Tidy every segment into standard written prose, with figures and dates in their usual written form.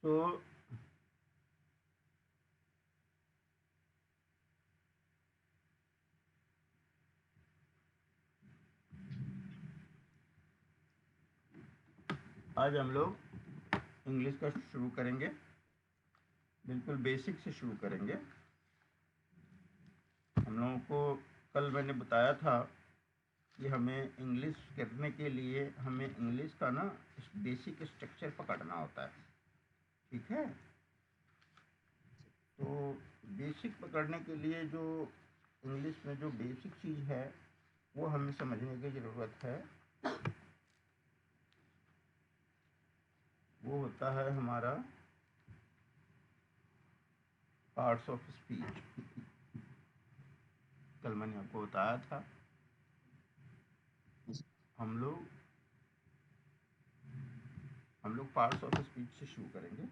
तो आज हम लोग इंग्लिश का शुरू करेंगे, बिल्कुल बेसिक से शुरू करेंगे। हम लोगों को कल मैंने बताया था कि हमें इंग्लिश करने के लिए हमें इंग्लिश का ना बेसिक स्ट्रक्चर पकड़ना होता है, ठीक है। तो बेसिक पकड़ने के लिए जो इंग्लिश में जो बेसिक चीज़ है वो हमें समझने की ज़रूरत है। वो होता है हमारा पार्ट्स ऑफ स्पीच। कल मैंने आपको बताया था हम लोग पार्ट्स ऑफ स्पीच से शुरू करेंगे।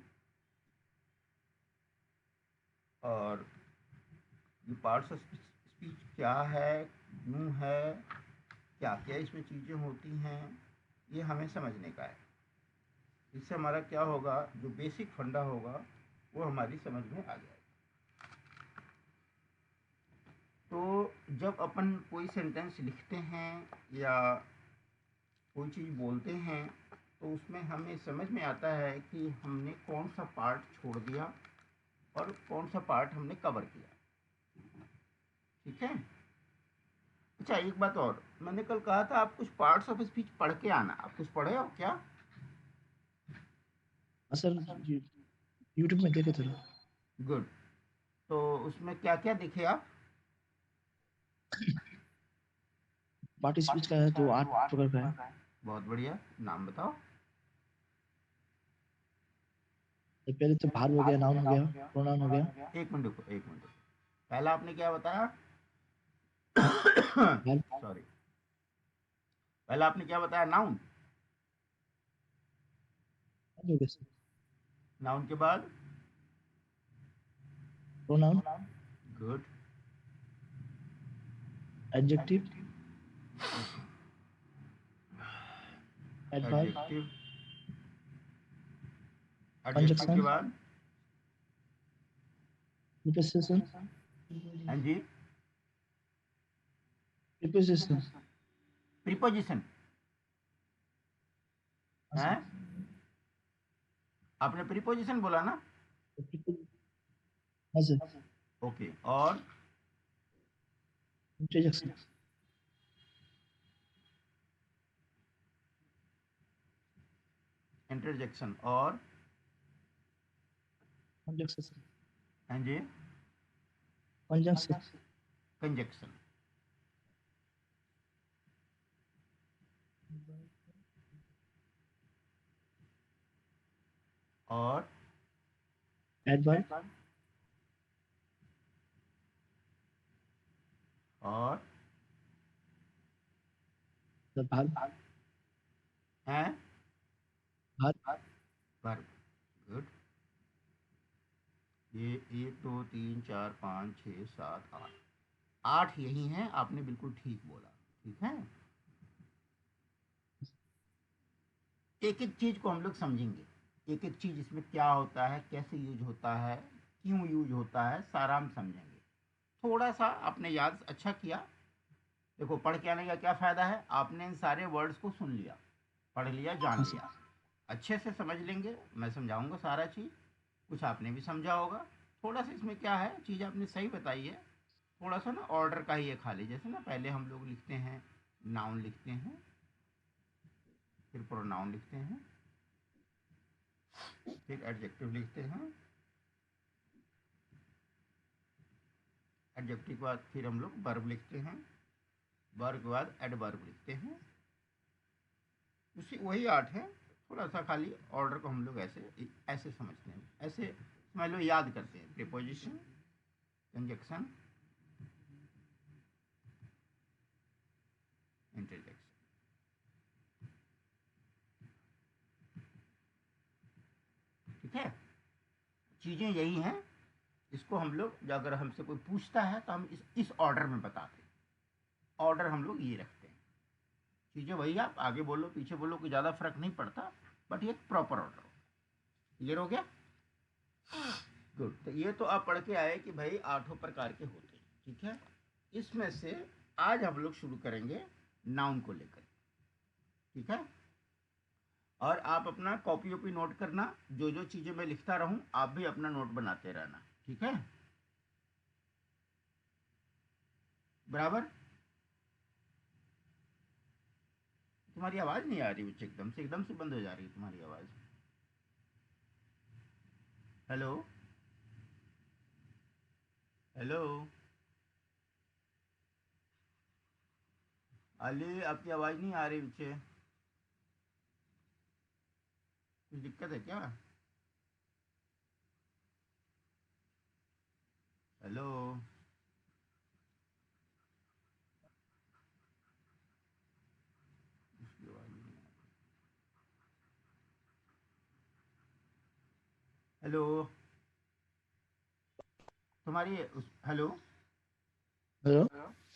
और ये पार्ट्स ऑफ स्पीच क्या है, क्यों है, क्या क्या इसमें चीज़ें होती हैं, ये हमें समझने का है। इससे हमारा क्या होगा, जो बेसिक फंडा होगा वो हमारी समझ में आ जाएगा। तो जब अपन कोई सेंटेंस लिखते हैं या कोई चीज़ बोलते हैं तो उसमें हमें समझ में आता है कि हमने कौन सा पार्ट छोड़ दिया और कौन सा पार्ट हमने कवर किया, ठीक है। अच्छा, एक बात और, मैंने कल कहा था आप कुछ पार्ट्स ऑफ स्पीच पढ़ के आना, आप कुछ पढ़े हो क्या? सर यूट्यूब में देखे थे। गुड। तो उसमें क्या क्या दिखे आप? पार्टी स्पीच का है जो 8 प्रकार का है। बहुत बढ़िया, नाम बताओ। तो पहले तो भार्ब हो गया, नाउन हो गया, प्रोनाउन हो गया। एक मिनट रुको, एक मिनट रुको। पहला आपने क्या बताया? भार्ब सॉरी, पहला आपने क्या बताया? नाउन। हो गया सर। नाउन के बाद pronoun, good. Adjective, adverb, adjective. Adjective के कंजक्शन, बाद प्रीपोजिशन, हाँ जी, प्रीपोजिशन। प्रीपोजिशन हाँ है। सर। आपने प्रीपोजिशन बोला ना? हाँ सर। ओके, और इंटरजेक्शन, इंटरजेक्शन, और कंजक्शन, हाँ जी, कंजंक्शन, कंजक्शन, और एडवर्ब, और भार्ब, हैं, भार्ब, वर्ब। गुड। ये 1 2 3 4 5 6 7 8, 8 यही हैं, आपने बिल्कुल ठीक बोला, ठीक है। एक एक चीज़ को हम लोग समझेंगे, एक एक चीज़ इसमें क्या होता है, कैसे यूज होता है, क्यों यूज होता है, सारा हम समझेंगे। थोड़ा सा आपने याद अच्छा किया। देखो, पढ़ के आने का क्या फ़ायदा है, आपने इन सारे वर्ड्स को सुन लिया, पढ़ लिया, जान हाँ सर। लिया। अच्छे से समझ लेंगे, मैं समझाऊंगा सारा चीज़, कुछ आपने भी समझा होगा। थोड़ा सा इसमें क्या है, चीज़ आपने सही बताई है। थोड़ा सा ना ऑर्डर का ही है खाली, जैसे ना पहले हम लोग लिखते हैं, नाउन लिखते हैं, फिर प्रोनाउन लिखते हैं, फिर एडजेक्टिव लिखते हैं, एडजेक्टिव के बाद फिर हम लोग वर्ब लिखते हैं, वर्ब के बाद एडवर्ब लिखते हैं। उसी वही 8 है। थोड़ा सा खाली ऑर्डर को हम लोग ऐसे ऐसे समझते हैं, ऐसे समझ लो, याद करते हैं। प्रीपोजिशन, कंजक्शन, इंटरजेक्शन, ठीक है। चीज़ें यही हैं। इसको हम लोग, अगर हमसे कोई पूछता है तो हम इस ऑर्डर में बताते हैं। ऑर्डर हम लोग ये रखते हैं। चीज़ें वही, आप आगे बोलो पीछे बोलो, कोई ज़्यादा फर्क नहीं पड़ता, बट ये प्रॉपर ऑर्डर हो। क्लियर हो गया? गुड। तो ये तो आप पढ़ के आए कि भाई 8 प्रकार के होते हैं, ठीक है। इसमें से आज हम लोग शुरू करेंगे नाउन को लेकर, ठीक है। और आप अपना कॉपी वॉपी नोट करना, जो जो चीज़ें मैं लिखता रहूं आप भी अपना नोट बनाते रहना, ठीक है, बराबर। तुम्हारी आवाज़ नहीं आ रही बच्चे, एकदम से बंद हो जा रही है तुम्हारी आवाज़। हेलो, हेलो अली, आपकी आवाज़ नहीं आ रही बच्चे, कुछ दिक्कत है क्या? हेलो, उसकी आवाज़ नहीं आ रही। हेलो, तुम्हारी हेलो। हेलो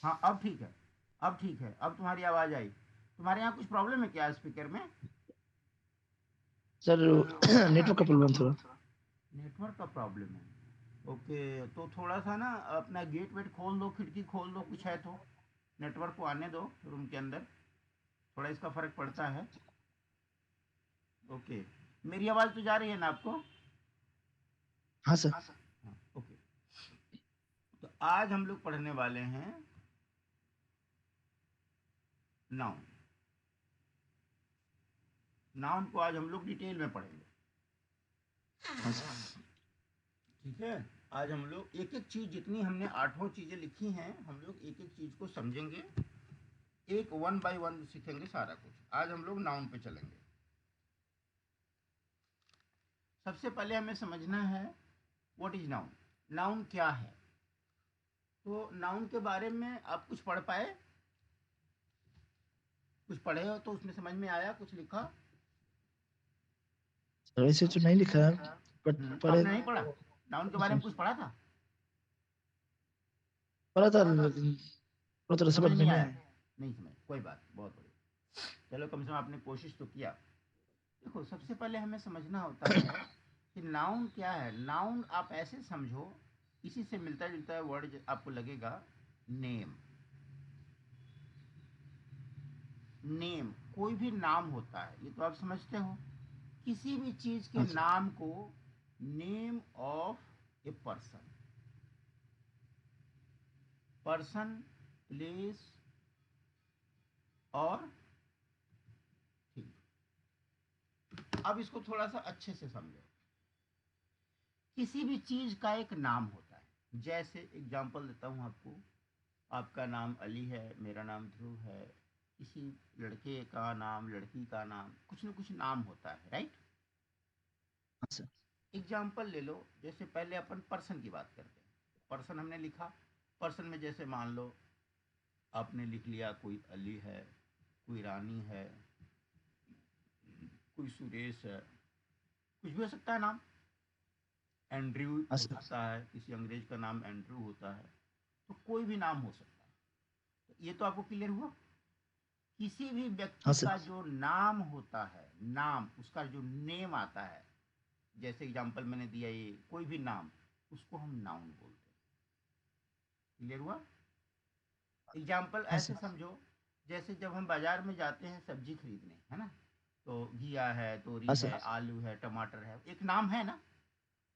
हाँ अब ठीक है, अब ठीक है, अब तुम्हारी आवाज़ आई। तुम्हारे यहाँ कुछ प्रॉब्लम है क्या स्पीकर में? सर, नेटवर्क का प्रॉब्लम थोड़ा। नेटवर्क का प्रॉब्लम है, ओके। तो थोड़ा सा ना अपना गेट वेट खोल दो, खिड़की खोल दो, कुछ है तो नेटवर्क को आने दो रूम के अंदर, थोड़ा इसका फ़र्क पड़ता है। ओके, मेरी आवाज़ तो जा रही है ना आपको? हाँ सर। हाँ, ओके। तो आज हम लोग पढ़ने वाले हैं नाउन। नाउन को आज हम लोग डिटेल में पढ़ेंगे, हाँ सर। ठीक है। आज हम लोग एक एक चीज़, जितनी हमने 8 चीज़ें लिखी हैं, हम लोग एक एक चीज़ को समझेंगे, एक वन बाय वन सीखेंगे सारा कुछ। आज हम लोग नाउन पे चलेंगे। सबसे पहले हमें समझना है व्हाट इज नाउन। नाउन क्या है? तो नाउन के बारे में आप कुछ पढ़ पाए? कुछ पढ़े हो तो उसमें समझ में आया, कुछ लिखा? सर वैसे तो नहीं लिखा है, बट पढ़े आपने नहीं पढ़ा? नाउन के बारे में कुछ पढ़ा था? पढ़ा था, लेकिन थोड़ा थोड़ा समझ समझ में नहीं नहीं आया? आया। नहीं समझ, कोई बात, बहुत बढ़िया। चलो, कम से कम आपने कोशिश तो किया। देखो, सबसे पहले हमें समझना होता है कि नाउन क्या है। नाउन आप ऐसे समझो, इसी से मिलता जुलता वर्ड आपको लगेगा, नेम। नेम, कोई भी नाम होता है, ये तो आप समझते हो। किसी भी चीज के हाँ सर। नाम को name of a person, person, place और थिंग। अब इसको थोड़ा सा अच्छे से समझो। किसी भी चीज का एक नाम होता है। जैसे एग्जांपल देता हूं आपको, आपका नाम अली है, मेरा नाम ध्रुव है, किसी लड़के का नाम, लड़की का नाम, कुछ न कुछ नाम होता है, राइट। हाँ सर। एग्जाम्पल ले लो, जैसे पहले अपन पर्सन की बात करते हैं। पर्सन हमने लिखा, पर्सन में जैसे मान लो आपने लिख लिया कोई अली है, कोई रानी है, कोई सुरेश है, कुछ भी हो सकता है नाम। एंड्रयू हाँ हो सर। सकता है, किसी अंग्रेज का नाम एंड्रयू होता है। तो कोई भी नाम हो सकता है। तो ये तो आपको क्लियर हुआ। किसी भी हाँ व्यक्ति सर। का जो नाम होता है, नाम, उसका जो नेम आता है, जैसे एग्जाम्पल मैंने दिया, ये कोई भी नाम, उसको हम नाउन बोलते हैं। क्लियर हुआ? एग्जाम्पल हाँ ऐसे सर। समझो, जैसे जब हम बाजार में जाते हैं सब्जी खरीदने, है ना, तो घिया है, तोरी हाँ है, सर। आलू है, टमाटर है, एक नाम है ना।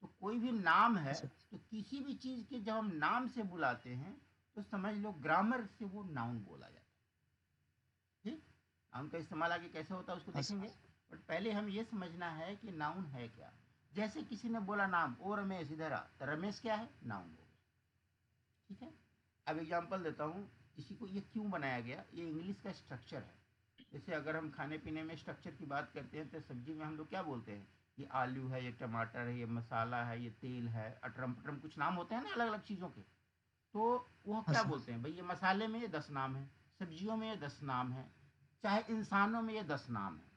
तो कोई भी नाम हाँ है, सर। तो किसी भी चीज़ के जब हम नाम से बुलाते हैं, तो समझ लो ग्रामर से वो नाउन बोला जाता है, ठीक। नाउन का इस्तेमाल आगे कैसे होता है उसको हाँ सर। देखेंगे, बट पहले हम ये समझना है कि नाउन है क्या। जैसे किसी ने बोला नाम, ओ रमेश इधर आ, तो रमेश क्या है? नाउन हो गया, ठीक है। अब एग्जांपल देता हूँ, इसी को ये क्यों बनाया गया, ये इंग्लिश का स्ट्रक्चर है। जैसे अगर हम खाने पीने में स्ट्रक्चर की बात करते हैं, तो सब्जी में हम लोग क्या बोलते हैं? ये आलू है, ये टमाटर है, ये मसाला है, ये तेल है, अटरम पटरम कुछ नाम होते हैं ना अलग अलग चीज़ों के। तो वो हाँ क्या सर। बोलते हैं भाई, ये मसाले में ये 10 नाम है, सब्जियों में ये 10 नाम है, चाहे इंसानों में ये 10 नाम है।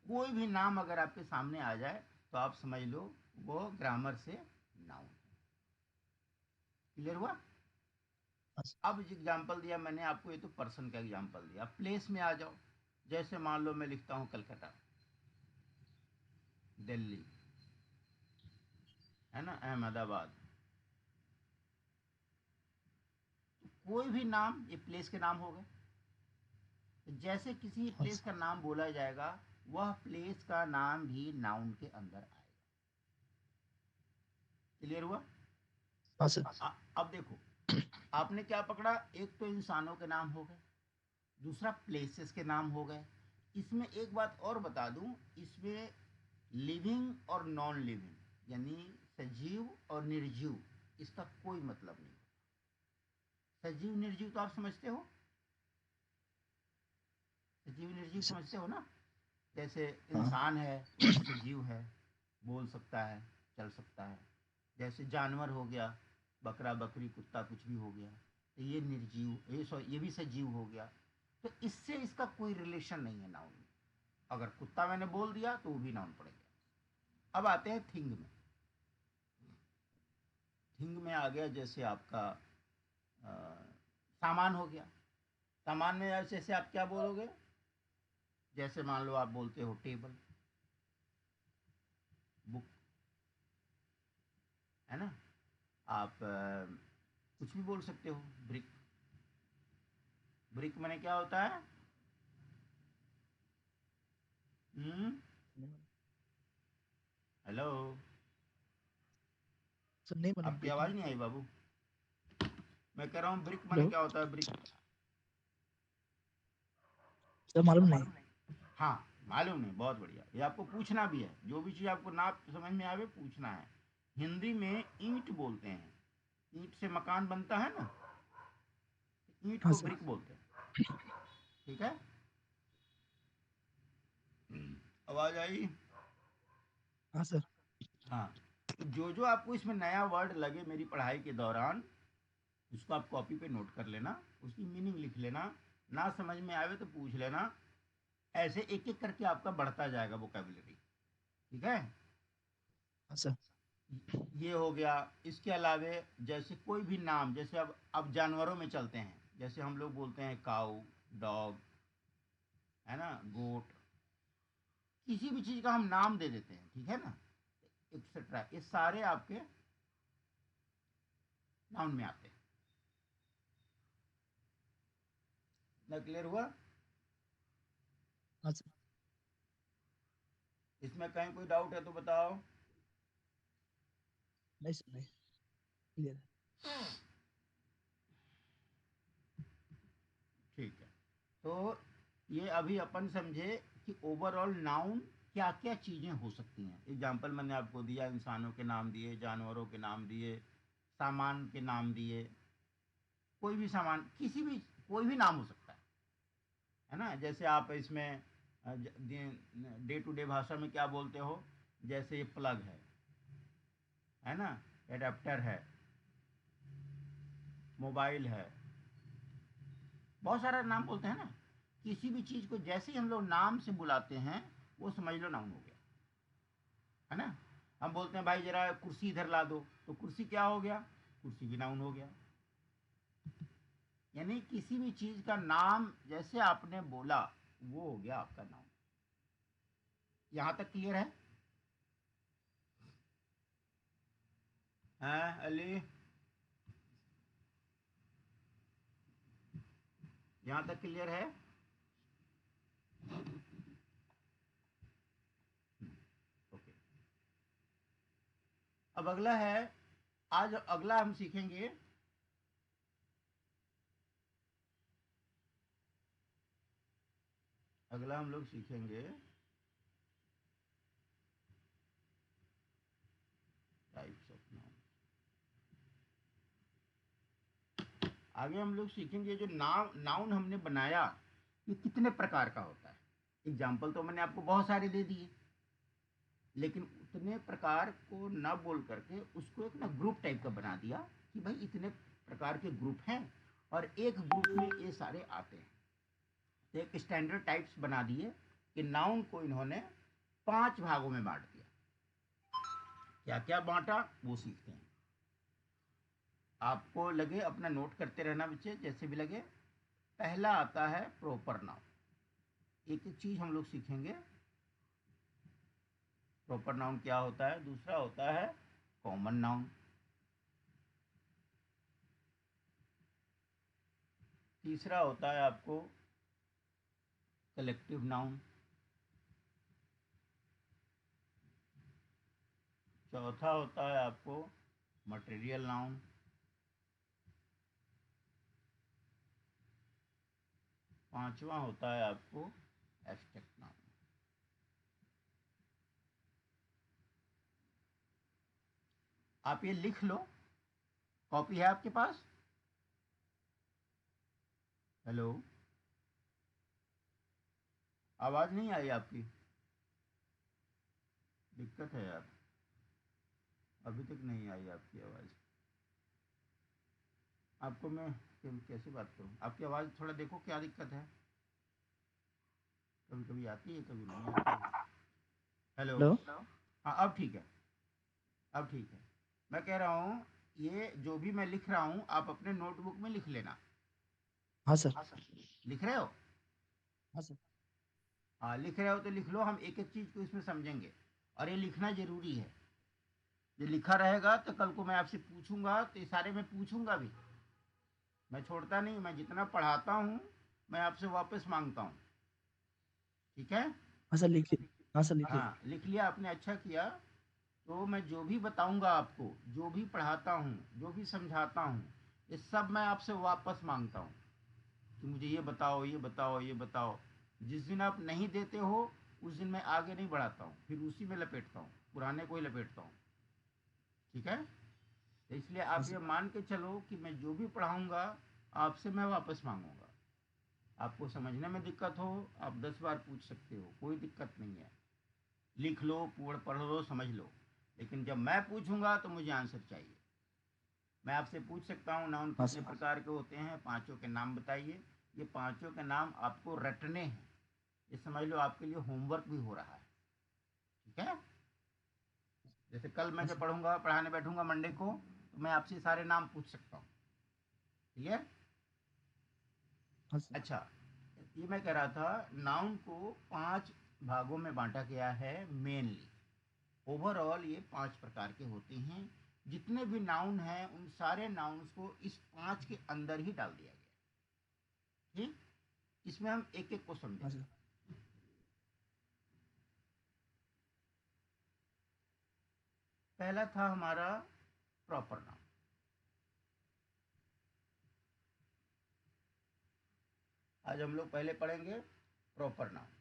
कोई भी नाम अगर आपके सामने आ जाए, तो आप समझ लो वो ग्रामर से नाउन। क्लियर हुआ? हाँ सर। अब एग्जाम्पल दिया मैंने आपको, ये तो पर्सन का एग्जाम्पल दिया। प्लेस में आ जाओ, जैसे मान लो मैं लिखता हूँ कलकत्ता, दिल्ली, है ना, अहमदाबाद। तो कोई भी नाम, ये प्लेस के नाम हो गए। तो जैसे किसी हाँ प्लेस सर। का नाम बोला जाएगा, वह प्लेस का नाम भी नाउन के अंदर आएगा। क्लियर हुआ? हाँ सर। अब देखो, आपने क्या पकड़ा, एक तो इंसानों के नाम हो गए, दूसरा प्लेसेस के नाम हो गए। इसमें एक बात और बता दूं, इसमें लिविंग और नॉन लिविंग यानी सजीव और निर्जीव, इसका कोई मतलब नहीं। सजीव निर्जीव तो आप समझते हो, सजीव निर्जीव सर। समझते हो ना। जैसे हाँ। इंसान है, वह सजीव है, बोल सकता है, चल सकता है। जैसे जानवर हो गया, बकरा बकरी कुत्ता कुछ भी हो गया, तो ये निर्जीव, ये भी सजीव हो गया। तो इससे इसका कोई रिलेशन नहीं है नाउन में। अगर कुत्ता मैंने बोल दिया तो वो भी नाउन पड़ेगा। अब आते हैं थिंग में। थिंग में आ गया जैसे आपका अ, सामान हो गया। सामान में जैसे आप क्या बोलोगे, जैसे मान लो आप बोलते हो टेबल, बुक, है ना। आप कुछ भी बोल सकते हो, ब्रिक। ब्रिक मैंने क्या होता है? हम्म, हेलो, सर नहीं बना आपकी ब्रेक में। आवाज़ नहीं आई बाबू। मैं कह रहा हूँ ब्रिक माने हेलो क्या होता है, ब्रिक। सर, मालूम नहीं। हाँ, मालूम नहीं, बहुत बढ़िया। ये आपको पूछना भी है, जो भी चीज़ आपको ना समझ में आवे पूछना है। हिंदी में ईंट बोलते हैं, ईंट से मकान बनता है ना, ईंट हाँ को सर। ब्रिक बोलते हैं। ठीक है, आवाज़ आई? हाँ सर। हाँ। तो जो जो आपको इसमें नया वर्ड लगे मेरी पढ़ाई के दौरान, उसको आप कॉपी पे नोट कर लेना, उसकी मीनिंग लिख लेना। ना समझ में आवे तो पूछ लेना। ऐसे एक एक करके आपका बढ़ता जाएगा वोकेबुलरी। ठीक है, हाँ सर। ये हो गया। इसके अलावे जैसे कोई भी नाम, जैसे अब जानवरों में चलते हैं, जैसे हम लोग बोलते हैं काऊ, डॉग, है ना, गोट। किसी भी चीज़ का हम नाम दे देते हैं, ठीक है ना, एक्सेट्रा, ये सारे आपके नाउन में आते हैं। ना क्लियर हुआ? हाँ सर। इसमें कहीं कोई डाउट है तो बताओ। नहीं सर, नहीं, क्लियर है। ठीक है, तो ये अभी अपन समझे कि ओवरऑल नाउन क्या क्या चीज़ें हो सकती हैं। एग्जाम्पल मैंने आपको दिया, इंसानों के नाम दिए, जानवरों के नाम दिए, सामान के नाम दिए। कोई भी सामान, किसी भी, कोई भी नाम हो सकता है ना। जैसे आप इसमें डे टू डे भाषा में क्या बोलते हो, जैसे ये प्लग है ना, एडेप्टर है, मोबाइल है, बहुत सारा नाम बोलते हैं ना। किसी भी चीज़ को जैसे ही हम लोग नाम से बुलाते हैं, वो समझ लो नाउन हो गया, है ना। हम बोलते हैं भाई जरा कुर्सी इधर ला दो, तो कुर्सी क्या हो गया, कुर्सी भी नाउन हो गया। यानी किसी भी चीज़ का नाम जैसे आपने बोला, वो हो गया आपका नाउन। यहाँ तक क्लियर है? हैं अली, यहाँ तक क्लियर है? ओके। अब अगला है, आज अगला हम सीखेंगे अगला हम लोग सीखेंगे टाइप्स ऑफ नाउन। आगे हम लोग सीखेंगे जो नाउन हमने बनाया, ये कितने प्रकार का होता है। एग्जाम्पल तो मैंने आपको बहुत सारे दे दिए, लेकिन उतने प्रकार को न बोल करके उसको एक ना ग्रुप टाइप का बना दिया कि भाई इतने प्रकार के ग्रुप हैं और एक ग्रुप में ये सारे आते हैं। तो एक स्टैंडर्ड टाइप्स बना दिए कि नाउन को इन्होंने 5 भागों में बांट दिया। क्या क्या बांटा वो सीखते हैं। आपको लगे अपना नोट करते रहना बच्चे, जैसे भी लगे। पहला आता है प्रॉपर नाउन। एक एक चीज़ हम लोग सीखेंगे। प्रॉपर नाउन क्या होता है। दूसरा होता है कॉमन नाउन। तीसरा होता है आपको कलेक्टिव नाउन। चौथा होता है आपको मटेरियल नाउन। पांचवा होता है आपको एब्स्ट्रैक्ट नाउन। आप ये लिख लो, कॉपी है आपके पास? हेलो, आवाज़ नहीं आई आपकी? दिक्कत है यार, अभी तक नहीं आई आपकी आवाज़। आपको मैं कैसे बात करूं? आपकी आवाज़ थोड़ा देखो, क्या दिक्कत है? कभी कभी आती है, कभी नहीं आती है। हेलो। हेलो। हाँ, अब ठीक है, अब ठीक है। मैं कह रहा हूँ, ये जो भी मैं लिख रहा हूँ आप अपने नोटबुक में लिख लेना। हाँ सर। लिख रहे हो? हाँ सर। हाँ, लिख रहे हो तो लिख लो, हम एक एक चीज़ को इसमें समझेंगे और ये लिखना ज़रूरी है। ये लिखा रहेगा तो कल को मैं आपसे पूछूंगा तो इशारे में पूछूंगा भी। मैं छोड़ता नहीं, मैं जितना पढ़ाता हूँ मैं आपसे वापस मांगता हूँ। ठीक है? हाँ सर लिखिए। हाँ सर लिखिए। हाँ, लिख लिया आपने, अच्छा किया। तो मैं जो भी बताऊंगा आपको, जो भी पढ़ाता हूँ, जो भी समझाता हूँ, ये सब मैं आपसे वापस मांगता हूँ कि मुझे ये बताओ, ये बताओ, ये बताओ। जिस दिन आप नहीं देते हो उस दिन मैं आगे नहीं बढ़ाता हूँ, फिर उसी में लपेटता हूँ, पुराने को ही लपेटता हूँ। ठीक है? तो इसलिए हाँ आप ये सर। मान के चलो कि मैं जो भी पढ़ाऊंगा आपसे मैं वापस मांगूंगा। आपको समझने में दिक्कत हो, आप 10 बार पूछ सकते हो, कोई दिक्कत नहीं है। लिख लो, पढ़ लो, समझ लो, लेकिन जब मैं पूछूंगा तो मुझे आंसर चाहिए। मैं आपसे पूछ सकता हूँ नाउन हाँ कितने सर। प्रकार के होते हैं, पांचों के नाम बताइए। ये पांचों के नाम आपको रटने हैं। ये समझ लो आपके लिए होमवर्क भी हो रहा है। ठीक है? जैसे कल मैं हाँ जब सर। पढ़ूंगा, पढ़ाने बैठूंगा मंडे को, तो मैं आपसे सारे नाम पूछ सकता हूँ। ठीक है? हाँ सर। अच्छा, ये मैं कह रहा था, नाउन को 5 भागों में बांटा गया है मेनली। ओवरऑल ये 5 प्रकार के होते हैं। जितने भी नाउन हैं उन सारे नाउन्स को इस 5 के अंदर ही डाल दिया गया। ठीक? इसमें हम एक एक को हाँ समझेंगे। सर। पहला था हमारा प्रॉपर नाउन। आज हम लोग पहले पढ़ेंगे प्रॉपर नाउन।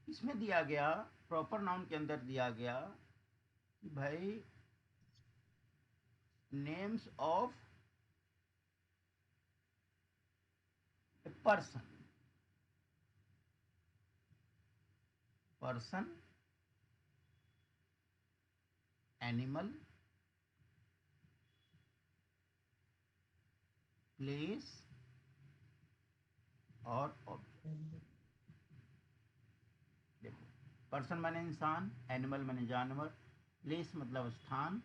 इसमें दिया गया, प्रॉपर नाउन के अंदर दिया गया कि भाई names of a person, person, animal, place और ऑब्जेक्ट। देखो, पर्सन माने इंसान, एनिमल माने जानवर, प्लेस मतलब स्थान,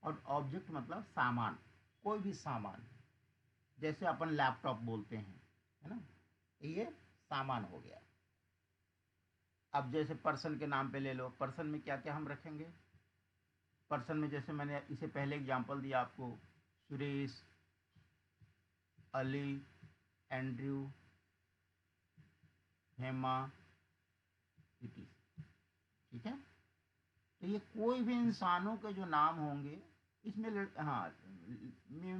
और ऑब्जेक्ट मतलब सामान। कोई भी सामान, जैसे अपन लैपटॉप बोलते हैं, है ना, ये सामान हो गया। अब जैसे पर्सन के नाम पे ले लो, पर्सन में क्या क्या हम रखेंगे? पर्सन में जैसे मैंने इसे पहले एग्जांपल दिया आपको, सुरेश, अली, एंड्रयू, हेमा, इति। ठीक है? तो ये कोई भी इंसानों के जो नाम होंगे इसमें, हाँ,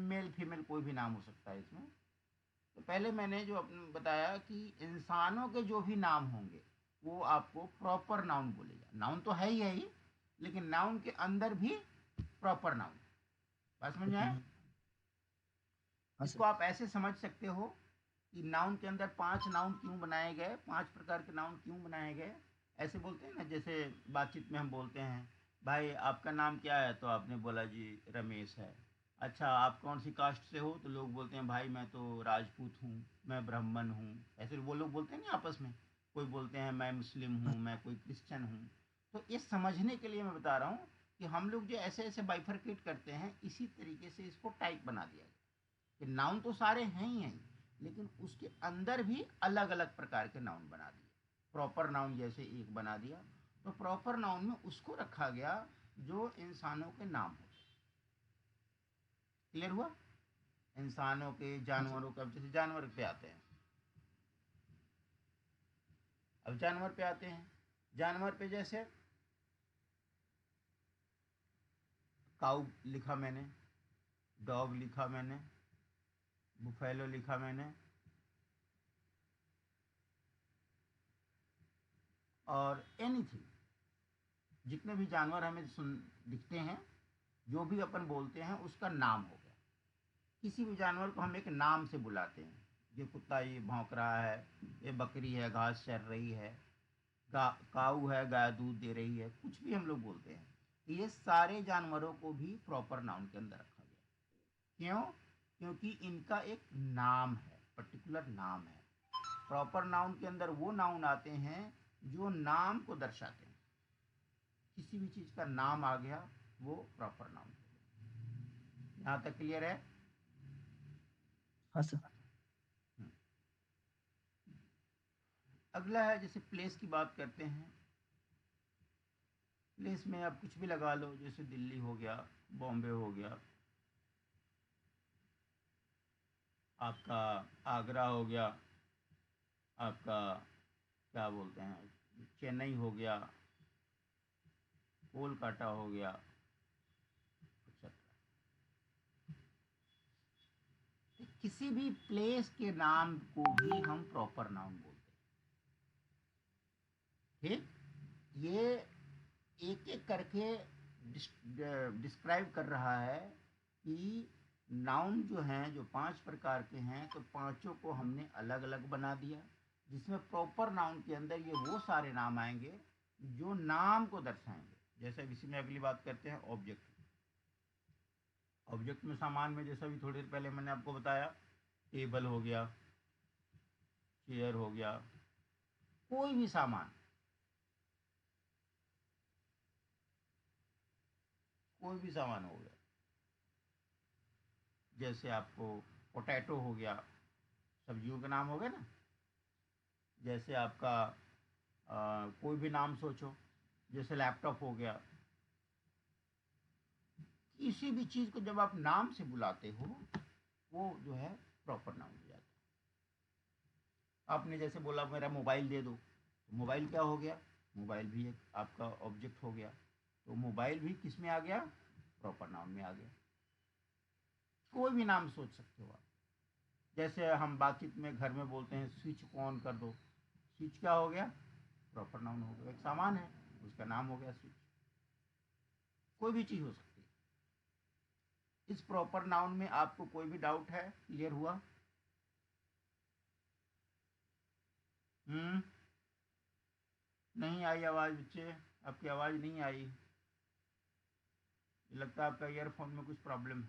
मेल फीमेल कोई भी नाम हो सकता है इसमें। तो पहले मैंने जो बताया कि इंसानों के जो भी नाम होंगे वो आपको प्रॉपर नाउन बोलेगा। नाउन तो है ही, लेकिन नाउन के अंदर भी प्रॉपर नाउन। बात समझ में आए? हाँ इसको सर। आप ऐसे समझ सकते हो कि नाउन के अंदर 5 नाउन क्यों बनाए गए, 5 प्रकार के नाउन क्यों बनाए गए। ऐसे बोलते हैं ना, जैसे बातचीत में हम बोलते हैं, भाई आपका नाम क्या है, तो आपने बोला जी रमेश है। अच्छा, आप कौन सी कास्ट से हो, तो लोग बोलते हैं भाई मैं तो राजपूत हूँ, मैं ब्राह्मण हूँ। ऐसे वो लोग बोलते हैं ना आपस में। कोई बोलते हैं मैं मुस्लिम हाँ हूँ, मैं कोई क्रिश्चियन हूँ। तो ये समझने के लिए मैं बता रहा हूँ कि हम लोग जो ऐसे ऐसे बाइफरकेट करते हैं, इसी तरीके से इसको टाइप बना दिया गया कि नाउन तो सारे हैं ही हैं, लेकिन उसके अंदर भी अलग अलग प्रकार के नाउन बना दिए। प्रॉपर नाउन जैसे एक बना दिया, तो प्रॉपर नाउन में उसको रखा गया जो इंसानों के नाम हो। क्लियर हुआ? इंसानों के, जानवरों के। अब जैसे जानवर पे आते हैं, जानवर पे जैसे काऊ लिखा मैंने, डॉग लिखा मैंने, बुफेलो लिखा मैंने, और एनीथिंग, जितने भी जानवर हमें दिखते हैं, जो भी अपन बोलते हैं उसका नाम हो गया। किसी भी जानवर को हम एक नाम से बुलाते हैं। ये कुत्ता ये भौंक रहा है, ये बकरी है घास चर रही है, काऊ है गाय दूध दे रही है, कुछ भी हम लोग बोलते हैं। ये सारे जानवरों को भी प्रॉपर नाउन के अंदर रखा गया। क्यों? क्योंकि इनका एक नाम है, पर्टिकुलर नाम है। प्रॉपर नाउन के अंदर वो नाउन आते हैं जो नाम को दर्शाते हैं। किसी भी चीज का नाम आ गया वो प्रॉपर नाउन। यहां तक क्लियर है? हाँ सर। अगला है, जैसे प्लेस की बात करते हैं। प्लेस में आप कुछ भी लगा लो, जैसे दिल्ली हो गया, बॉम्बे हो गया, आपका आगरा हो गया, आपका क्या बोलते हैं चेन्नई हो गया, कोलकाता हो गया, etc। किसी भी प्लेस के नाम को भी हम प्रॉपर नाउन बोलते हैं। ठीक? ये एक एक करके डिस्क्राइब कर रहा है कि नाउन जो हैं, जो 5 प्रकार के हैं, तो पांचों को हमने अलग अलग बना दिया, जिसमें प्रॉपर नाउन के अंदर ये वो सारे नाम आएंगे जो नाम को दर्शाएंगे। जैसे इसी में अगली बात करते हैं ऑब्जेक्ट। ऑब्जेक्ट में सामान में, जैसा भी थोड़ी देर पहले मैंने आपको बताया, टेबल हो गया, चेयर हो गया, कोई भी सामान, कोई भी सामान हो गया। जैसे आपको पोटैटो हो गया, सब्जियों के नाम हो गए ना। जैसे आपका कोई भी नाम सोचो, जैसे लैपटॉप हो गया। किसी भी चीज़ को जब आप नाम से बुलाते हो वो जो है प्रॉपर नाउन हो जाता है। आपने जैसे बोला मेरा मोबाइल दे दो, तो मोबाइल क्या हो गया? मोबाइल भी एक आपका ऑब्जेक्ट हो गया। तो मोबाइल भी किस में आ गया? प्रॉपर नाउन में आ गया। कोई भी नाम सोच सकते हो आप। जैसे हम बातचीत में घर में बोलते हैं स्विच को ऑन कर दो, स्विच क्या हो गया? प्रॉपर नाउन हो गया। एक सामान है, उसका नाम हो गया स्विच। कोई भी चीज़ हो सकती है। इस प्रॉपर नाउन में आपको कोई भी डाउट है? क्लियर हुआ? नहीं आई आवाज़ बच्चे, आपकी आवाज़ नहीं आई। लगता है आपका ईयरफोन में कुछ प्रॉब्लम है,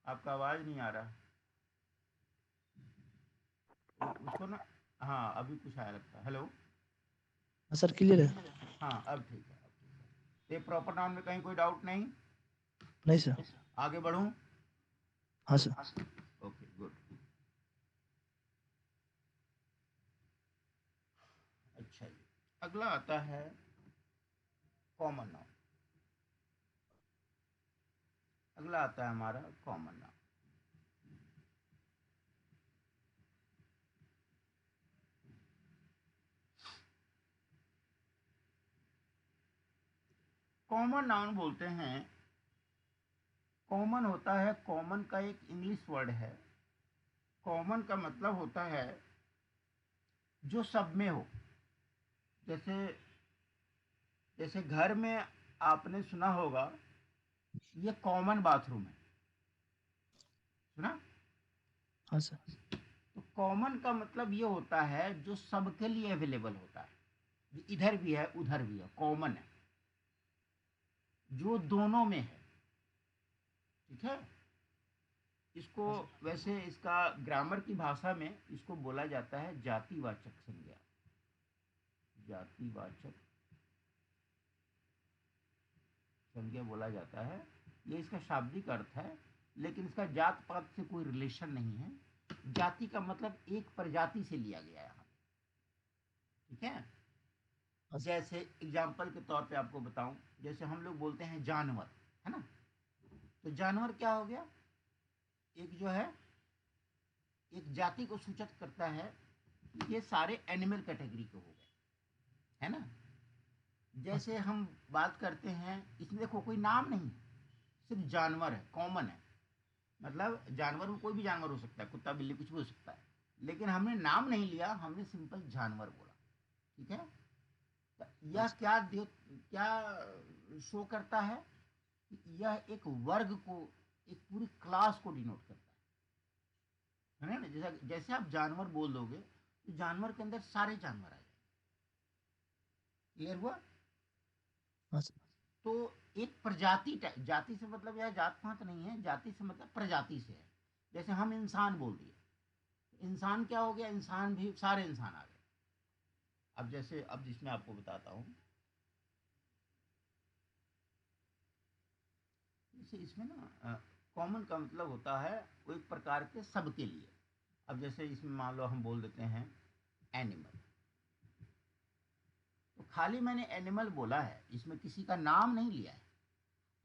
आपका आवाज़ नहीं आ रहा। उसको ना, हाँ अभी कुछ आया लगता है। हेलो? हाँ सर क्लियर है। हाँ अब ठीक है, अब ठीक है। तो प्रॉपर नाउन में कहीं कोई डाउट नहीं? नहीं सर। आगे बढ़ूं? हाँ सर। Okay good. अच्छा जी, अगला आता है कॉमन नाउन। अगला आता है हमारा कॉमन नाउन। कॉमन नाउन बोलते हैं, कॉमन होता है, कॉमन का एक इंग्लिश वर्ड है। कॉमन का मतलब होता है जो सब में हो। जैसे जैसे घर में आपने सुना होगा ये कॉमन बाथरूम है, सुना? हाँ सर। तो कॉमन का मतलब ये होता है जो सबके लिए अवेलेबल होता है। इधर भी है उधर भी है, कॉमन है, जो दोनों में है। ठीक है? इसको वैसे इसका ग्रामर की भाषा में इसको बोला जाता है जातिवाचक संज्ञा। जातिवाचक संज्ञा बोला जाता है। ये इसका शाब्दिक अर्थ है, लेकिन इसका जात पात से कोई रिलेशन नहीं है। जाति का मतलब एक प्रजाति से लिया गया है। ठीक है? अच्छा। जैसे एग्जाम्पल के तौर पे आपको बताऊं, जैसे हम लोग बोलते हैं जानवर, है ना? तो जानवर क्या हो गया? एक जो है, एक जाति को सूचित करता है। ये सारे एनिमल कैटेगरी के हो गए, है ना? अच्छा। जैसे हम बात करते हैं, इसमें देखो कोई नाम नहीं, सिर्फ जानवर है, कॉमन है। मतलब जानवर में कोई भी जानवर हो सकता है, कुत्ता बिल्ली कुछ भी हो सकता है, लेकिन हमने नाम नहीं लिया, हमने सिंपल जानवर बोला। ठीक है? तो यह अच्छा। क्या शो करता है? यह एक वर्ग को, एक पूरी क्लास को डिनोट करता है ना? जैसे जैसे आप जानवर बोल दोगे तो जानवर के अंदर सारे जानवर आ जाएंगे। क्लियर हुआ? अच्छा। तो एक प्रजाति, जाति से मतलब यह जात पात नहीं है, जाति से मतलब प्रजाति से है। जैसे हम इंसान बोल दिए, इंसान क्या हो गया? इंसान भी सारे इंसान आ गए। अब जैसे, अब जिसमें आपको बताता हूँ, जैसे इसमें ना कॉमन का मतलब होता है वो एक प्रकार के सबके लिए। अब जैसे इसमें मान लो हम बोल देते हैं एनिमल, तो खाली मैंने एनिमल बोला है, इसमें किसी का नाम नहीं लिया है।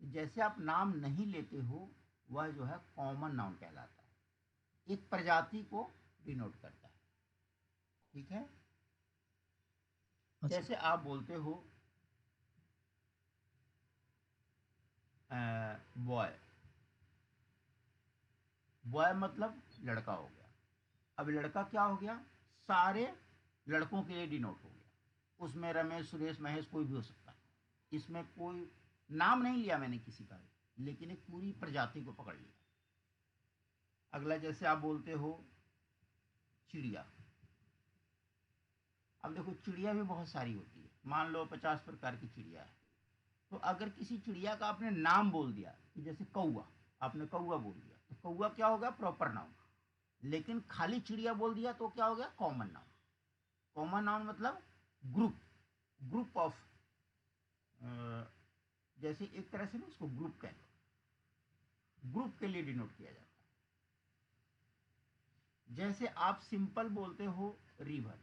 तो जैसे आप नाम नहीं लेते हो, वह जो है कॉमन नाउन कहलाता है, एक प्रजाति को डिनोट करता है। ठीक है? अच्छा। जैसे आप बोलते हो बॉय, बॉय मतलब लड़का हो गया। अब लड़का क्या हो गया? सारे लड़कों के लिए डिनोट हो गया। उसमें रमेश सुरेश महेश कोई भी हो सकता है, इसमें कोई नाम नहीं लिया मैंने किसी का भी, लेकिन एक पूरी प्रजाति को पकड़ लिया। अगला, जैसे आप बोलते हो चिड़िया। अब देखो चिड़िया भी बहुत सारी होती है, मान लो 50 प्रकार की चिड़िया है। तो अगर किसी चिड़िया का आपने नाम बोल दिया, कि जैसे कौआ, आपने कौआ बोल दिया, तो कौआ क्या होगा? Proper noun. लेकिन खाली चिड़िया बोल दिया तो क्या हो गया? Common noun. कॉमन नाउन मतलब ग्रुप, ग्रुप ऑफ, जैसे एक तरह से ना उसको ग्रुप कह लो, ग्रुप के लिए डिनोट किया जाता है। जैसे आप सिंपल बोलते हो रिवर,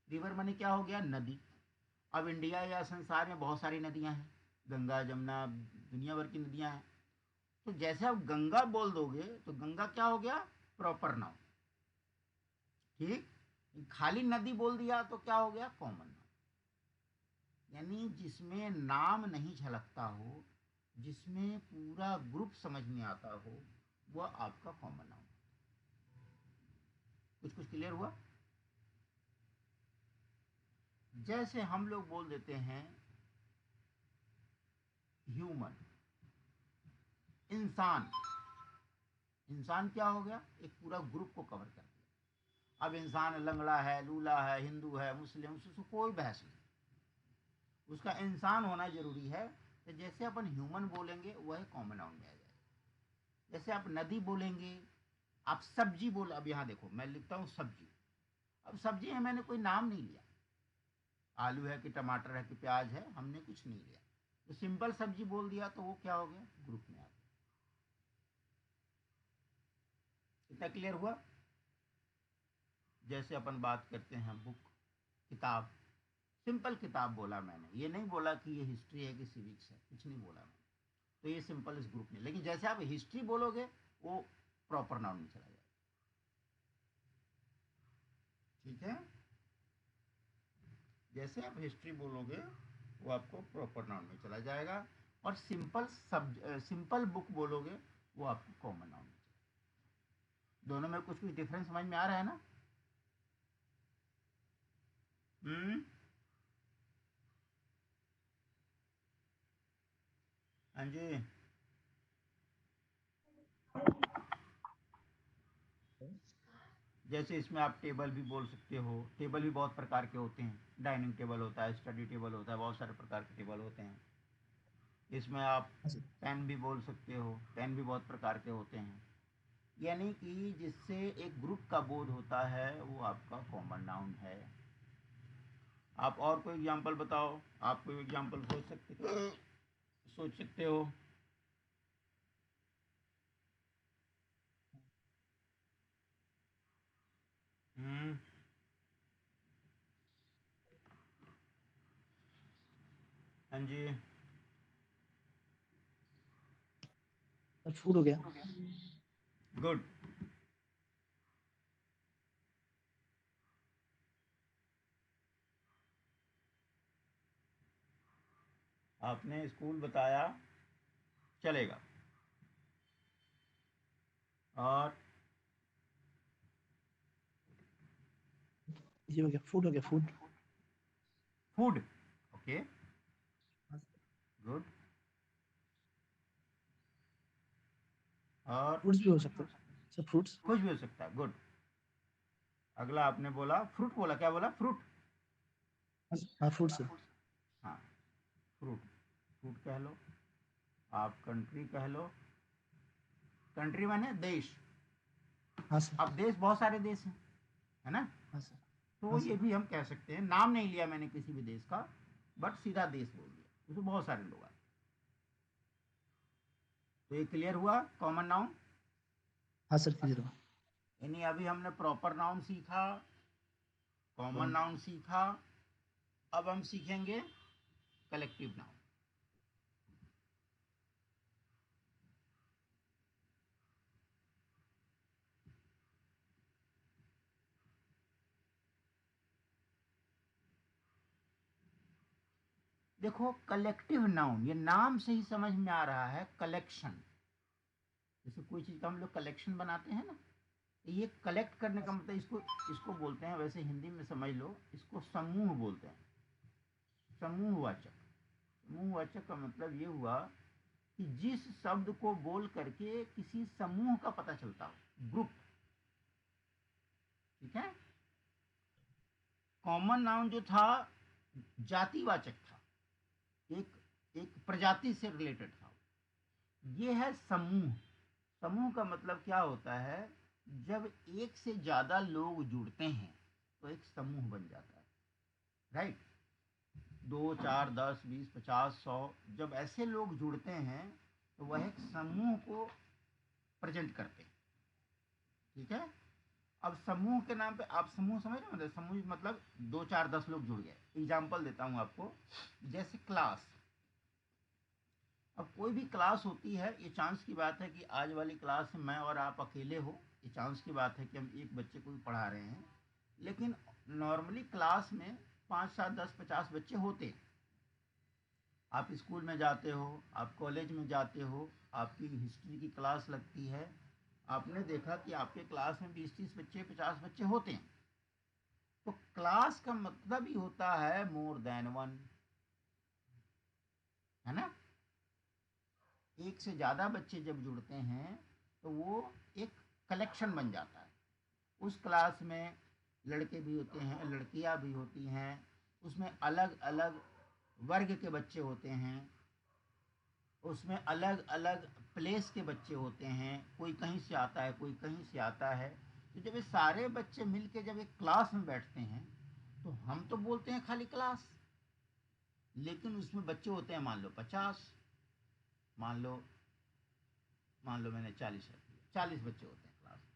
रिवर माने क्या हो गया? नदी। अब इंडिया या संसार में बहुत सारी नदियां हैं, गंगा जमुना दुनिया भर की नदियां हैं। तो जैसे आप गंगा बोल दोगे तो गंगा क्या हो गया? Proper noun. ठीक? खाली नदी बोल दिया तो क्या हो गया? Common noun. यानी जिसमें नाम नहीं झलकता हो, जिसमें पूरा ग्रुप समझ में आता हो, वह आपका कॉमन नाउन। कुछ कुछ क्लियर हुआ? जैसे हम लोग बोल देते हैं ह्यूमन, इंसान। इंसान क्या हो गया? एक पूरा ग्रुप को कवर कर दिया। अब इंसान लंगड़ा है, लूला है, हिंदू है, मुस्लिम, उससे कोई बहस नहीं, उसका इंसान होना जरूरी है। तो जैसे अपन ह्यूमन बोलेंगे वह कॉमन नाउन में आ जाएगा। जैसे आप नदी बोलेंगे, आप सब्जी बोल, अब यहाँ देखो मैं लिखता हूँ सब्जी। अब सब्जी है, मैंने कोई नाम नहीं लिया, आलू है कि टमाटर है कि प्याज है, हमने कुछ नहीं लिया, तो सिंपल सब्जी बोल दिया तो वो क्या हो गया? ग्रुप में आ गया। इतना क्लियर हुआ? जैसे अपन बात करते हैं बुक, किताब, सिंपल किताब बोला मैंने, ये नहीं बोला कि ये हिस्ट्री है कि सिविक्स है, कुछ नहीं बोला मैंने। तो ये सिंपल इस ग्रुप में। लेकिन जैसे आप हिस्ट्री बोलोगे वो प्रॉपर नाउन में चला जाएगा। ठीक है? जैसे आप हिस्ट्री बोलोगे वो आपको प्रॉपर नाउन में चला जाएगा, और सिंपल बुक बोलोगे वो आपको कॉमन नाउन में चला। दोनों में कुछ कुछ डिफरेंस समझ में आ रहा है ना? हम्म। हाँ जी। जैसे इसमें आप टेबल भी बोल सकते हो, टेबल भी बहुत प्रकार के होते हैं, डाइनिंग टेबल होता है, स्टडी टेबल होता है, बहुत सारे प्रकार के टेबल होते हैं। इसमें आप अच्छा। पेन भी बोल सकते हो, पेन भी बहुत प्रकार के होते हैं। यानी कि जिससे एक ग्रुप का बोध होता है वो आपका कॉमन नाउन है। आप और कोई एग्जांपल बताओ, आप कोई एग्जांपल सोच सकते हो। हम्म। हाँ जी। सर फूड हो गया। गुड। आपने स्कूल बताया, चलेगा। और ये हो गया, फूड हो गया, फूड। फूड। ओके। हाँ सर। गुड। और फ्रूट्स भी हो सकते हैं सर, फ्रूट्स। कुछ भी हो सकता है। गुड। अगला आपने बोला फ्रूट, बोला क्या बोला? फ्रूट। हाँ फ्रूट सर। हाँ, फ्रूट। फ्रूट कह लो, आप कंट्री कह लो। कंट्री माने देश। हाँ सर। अब देश बहुत सारे देश हैं, है ना? हाँ सर। तो हाँ ये सर। भी हम कह सकते हैं, नाम नहीं लिया मैंने किसी भी देश का, बट सीधा देश बोल दिया, उसमें बहुत सारे लोग आए। तो ये क्लियर हुआ कॉमन नाउन। हाँ सर, क्लियर हुआ। यानी अभी हमने प्रॉपर नाउन सीखा, कॉमन नाउन सीखा, अब हम सीखेंगे कलेक्टिव नाउन। देखो कलेक्टिव नाउन, ये नाम से ही समझ में आ रहा है कलेक्शन। जैसे कोई चीज़ का हम लोग कलेक्शन बनाते हैं ना, तो ये कलेक्ट करने का मतलब, इसको इसको बोलते हैं, वैसे हिंदी में समझ लो, इसको समूह बोलते हैं। समूहवाचक। समूहवाचक का मतलब ये हुआ कि जिस शब्द को बोल करके किसी समूह का पता चलता हो, ग्रुप। ठीक है। कॉमन नाउन जो था जातिवाचक था, एक एक प्रजाति से रिलेटेड था। ये है समूह। समूह का मतलब क्या होता है? जब एक से ज्यादा लोग जुड़ते हैं तो एक समूह बन जाता है। राइट। 2 4 10 20 50 100, जब ऐसे लोग जुड़ते हैं तो वह एक समूह को प्रेजेंट करते हैं। ठीक है। अब समूह के नाम पे आप समूह समझ रहे हो? समूह मतलब 2 4 10 लोग जुड़ गए। एग्जाम्पल देता हूं आपको, जैसे क्लास। अब कोई भी क्लास होती है, ये चांस की बात है कि आज वाली क्लास में मैं और आप अकेले हो, ये चांस की बात है कि हम एक बच्चे को भी पढ़ा रहे हैं। लेकिन नॉर्मली क्लास में 5 7 10 50 बच्चे होते हैं। आप स्कूल में जाते हो, आप कॉलेज में जाते हो, आपकी हिस्ट्री की क्लास लगती है, आपने देखा कि आपके क्लास में 20 30 बच्चे 50 बच्चे होते हैं। तो क्लास का मतलब ही होता है मोर देन वन, है ना? एक से ज़्यादा बच्चे जब जुड़ते हैं तो वो एक कलेक्शन बन जाता है। उस क्लास में लड़के भी होते हैं, लड़कियां भी होती हैं, उसमें अलग अलग वर्ग के बच्चे होते हैं, उसमें अलग अलग प्लेस के बच्चे होते हैं, कोई कहीं से आता है, कोई कहीं से आता है। तो जब ये सारे बच्चे मिलके जब एक क्लास में बैठते हैं तो हम तो बोलते हैं खाली क्लास, लेकिन उसमें बच्चे होते हैं मान लो 50, मान लो मान लो मैंने 40 रख दिया, 40 बच्चे होते हैं क्लास में।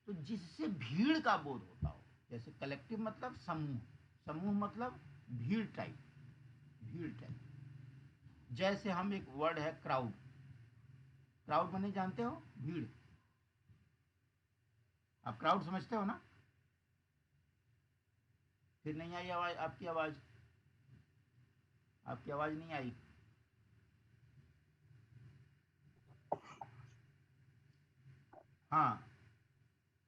तो जिससे भीड़ का बोध होता हो, जैसे कलेक्टिव मतलब समूह, समूह मतलब भीड़ टाइप, भीड़ टाइप। जैसे हम एक वर्ड है क्राउड, क्राउड माने जानते हो? भीड़। आप क्राउड समझते हो ना? फिर नहीं आई आवाज आपकी, आवाज आपकी आवाज नहीं आई। हाँ,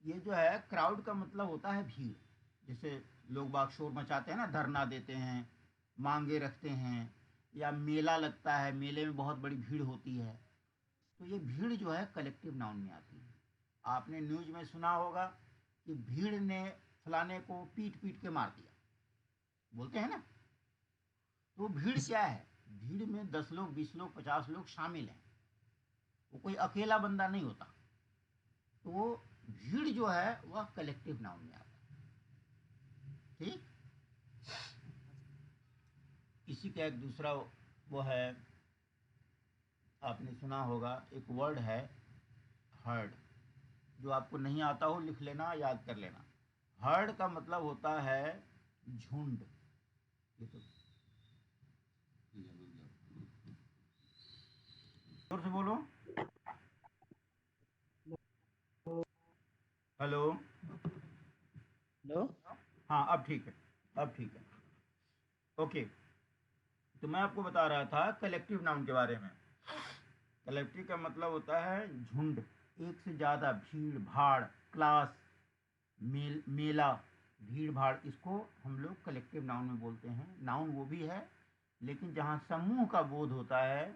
ये जो है क्राउड का मतलब होता है भीड़। जैसे लोग बाग शोर मचाते हैं ना, धरना देते हैं, मांगे रखते हैं, या मेला लगता है, मेले में बहुत बड़ी भीड़ होती है। तो ये भीड़ जो है कलेक्टिव नाउन में आती है। आपने न्यूज में सुना होगा कि भीड़ ने फलाने को पीट पीट के मार दिया, बोलते हैं ना। तो भीड़ क्या है? भीड़ में 10 लोग 20 लोग 50 लोग शामिल हैं, वो कोई अकेला बंदा नहीं होता। तो वो भीड़ जो है वह कलेक्टिव नाउन में आता है। ठीक। इसी का एक दूसरा वो है, आपने सुना होगा एक वर्ड है हर्ड। जो आपको नहीं आता हो लिख लेना, याद कर लेना। हर्ड का मतलब होता है झुंड। ये तो से बोलो। हेलो। हेलो। हाँ, अब ठीक है, अब ठीक है। ओके, तो मैं आपको बता रहा था कलेक्टिव नाउन के बारे में। कलेक्टिव का मतलब होता है झुंड, एक से ज़्यादा, भीड़ भाड़, क्लास, मेला, भीड़ भाड़, इसको हम लोग कलेक्टिव नाउन में बोलते हैं। नाउन वो भी है, लेकिन जहाँ समूह का बोध होता है,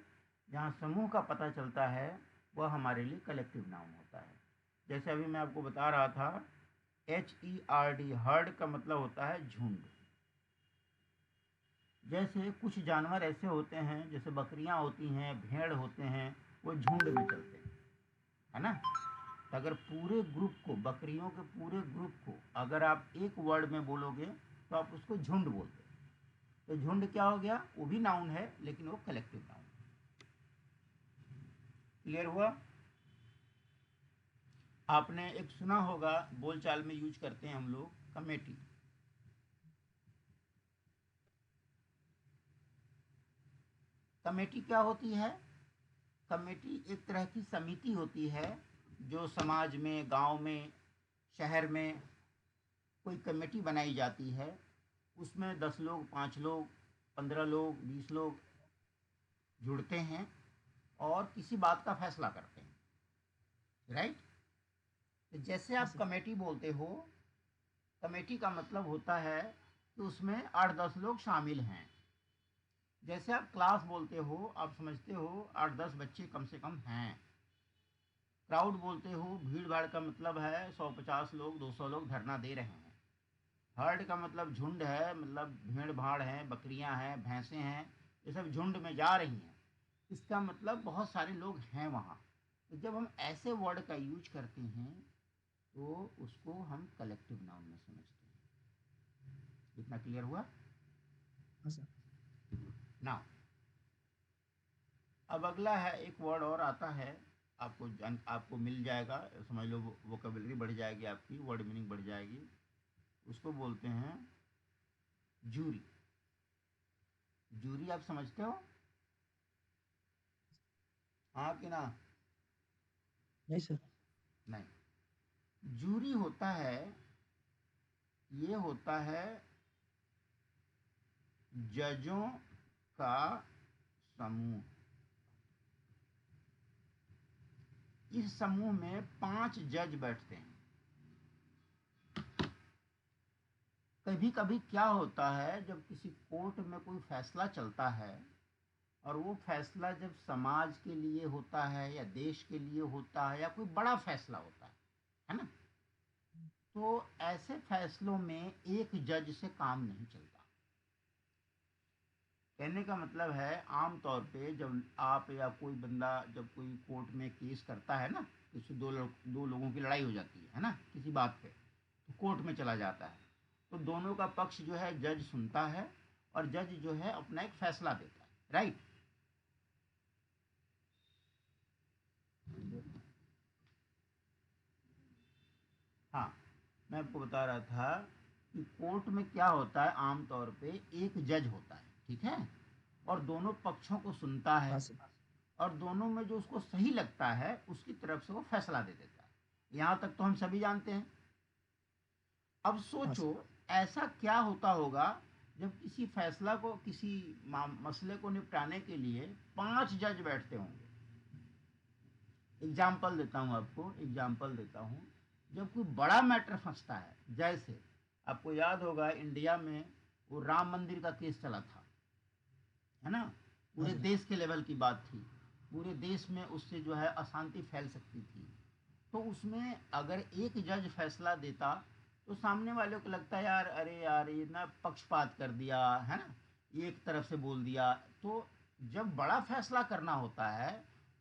जहाँ समूह का पता चलता है, वह हमारे लिए कलेक्टिव नाउन होता है। जैसे अभी मैं आपको बता रहा था, HERD, हर्ड का मतलब होता है झुंड। जैसे कुछ जानवर ऐसे होते हैं, जैसे बकरियां होती हैं, भेड़ होते हैं, वो झुंड में चलते हैं, है ना। तो अगर पूरे ग्रुप को, बकरियों के पूरे ग्रुप को अगर आप एक वर्ड में बोलोगे तो आप उसको झुंड बोलते हैं। तो झुंड क्या हो गया, वो भी नाउन है, लेकिन वो कलेक्टिव नाउन। क्लियर हुआ। आपने एक सुना होगा, बोलचाल में यूज करते हैं हम लोग, कमेटी। कमेटी क्या होती है? कमेटी एक तरह की समिति होती है, जो समाज में, गांव में, शहर में कोई कमेटी बनाई जाती है। उसमें 10 लोग, 5 लोग, 15 लोग, 20 लोग जुड़ते हैं और किसी बात का फैसला करते हैं, राइट। तो जैसे हाँ आप सर। कमेटी बोलते हो, कमेटी का मतलब होता है कि उसमें 8-10 लोग शामिल हैं। जैसे आप क्लास बोलते हो, आप समझते हो 8-10 बच्चे कम से कम हैं। क्राउड बोलते हो, भीड़ भाड़ का मतलब है 100-50 लोग, 200 लोग धरना दे रहे हैं। हर्ड का मतलब झुंड है, मतलब भीड़ भाड़ है, बकरियां हैं, भैंसें हैं, ये सब झुंड में जा रही हैं। इसका मतलब बहुत सारे लोग हैं वहाँ। तो जब हम ऐसे वर्ड का यूज करते हैं तो उसको हम कलेक्टिव नाउन में समझते हैं। इतना क्लियर हुआ। हाँ सर। नाउ अब अगला है, एक वर्ड और आता है, आपको मिल जाएगा, समझ लो वोकेबलरी बढ़ जाएगी, आपकी वर्ड मीनिंग बढ़ जाएगी। उसको बोलते हैं जूरी। जूरी आप समझते हो? हाँ कि ना? नहीं सर। नहीं। जूरी होता है, ये होता है जजों का समूह। इस समूह में 5 जज बैठते हैं। कभी कभी क्या होता है, जब किसी कोर्ट में कोई फैसला चलता है और वो फैसला जब समाज के लिए होता है या देश के लिए होता है या कोई बड़ा फैसला होता है ना, तो ऐसे फैसलों में एक जज से काम नहीं चलता। कहने का मतलब है, आम तौर पे जब आप या कोई बंदा जब कोई कोर्ट में केस करता है ना, किसी दो लोगों की लड़ाई हो जाती है ना, किसी बात पे, तो कोर्ट में चला जाता है। तो दोनों का पक्ष जो है जज सुनता है और जज जो है अपना एक फैसला देता है, राइट। हाँ, मैं आपको बता रहा था कि कोर्ट में क्या होता है, आमतौर पे एक जज होता है, ठीक है, और दोनों पक्षों को सुनता हाँ है सर। और दोनों में जो उसको सही लगता है उसकी तरफ से वो फैसला दे देता है। यहाँ तक तो हम सभी जानते हैं। अब हाँ सोचो, सर। ऐसा क्या होता होगा जब किसी फैसला को, किसी मसले को निपटाने के लिए 5 जज बैठते होंगे। एग्जाम्पल देता हूँ आपको, एग्जाम्पल देता हूँ। जब कोई बड़ा मैटर फंसता है, जैसे आपको याद होगा इंडिया में वो राम मंदिर का केस चला था, है ना। हाँ पूरे सर। देश के लेवल की बात थी, पूरे देश में उससे जो है अशांति फैल सकती थी। तो उसमें अगर एक जज फैसला देता तो सामने वाले को लगता है, यार अरे यार ये ना पक्षपात कर दिया, है ना, एक तरफ से बोल दिया। तो जब बड़ा फैसला करना होता है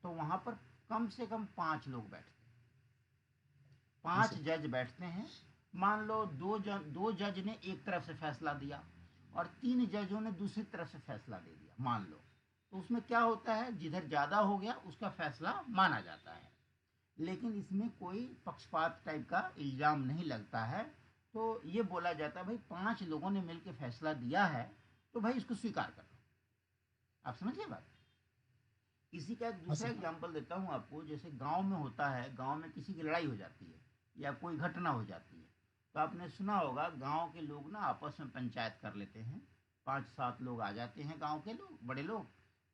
तो वहां पर कम से कम 5 लोग बैठते हैं, हाँ 5 सर। जज बैठते हैं। मान लो दो जज ने एक तरफ से फैसला दिया और 3 जजों ने दूसरी तरफ से फैसला दे दिया, मान लो। तो उसमें क्या होता है, जिधर ज़्यादा हो गया उसका फैसला माना जाता है, लेकिन इसमें कोई पक्षपात टाइप का इल्ज़ाम नहीं लगता है। तो ये बोला जाता है, भाई 5 लोगों ने मिलकर फैसला दिया है तो भाई इसको स्वीकार कर लो। आप समझिए बात। इसी का एक हाँ दूसरा सर। एग्जांपल देता हूँ आपको। जैसे गांव में होता है, गांव में किसी की लड़ाई हो जाती है या कोई घटना हो जाती है, तो आपने सुना होगा गांव के लोग ना आपस में पंचायत कर लेते हैं। 5-7 लोग आ जाते हैं, गांव के लोग, बड़े लोग,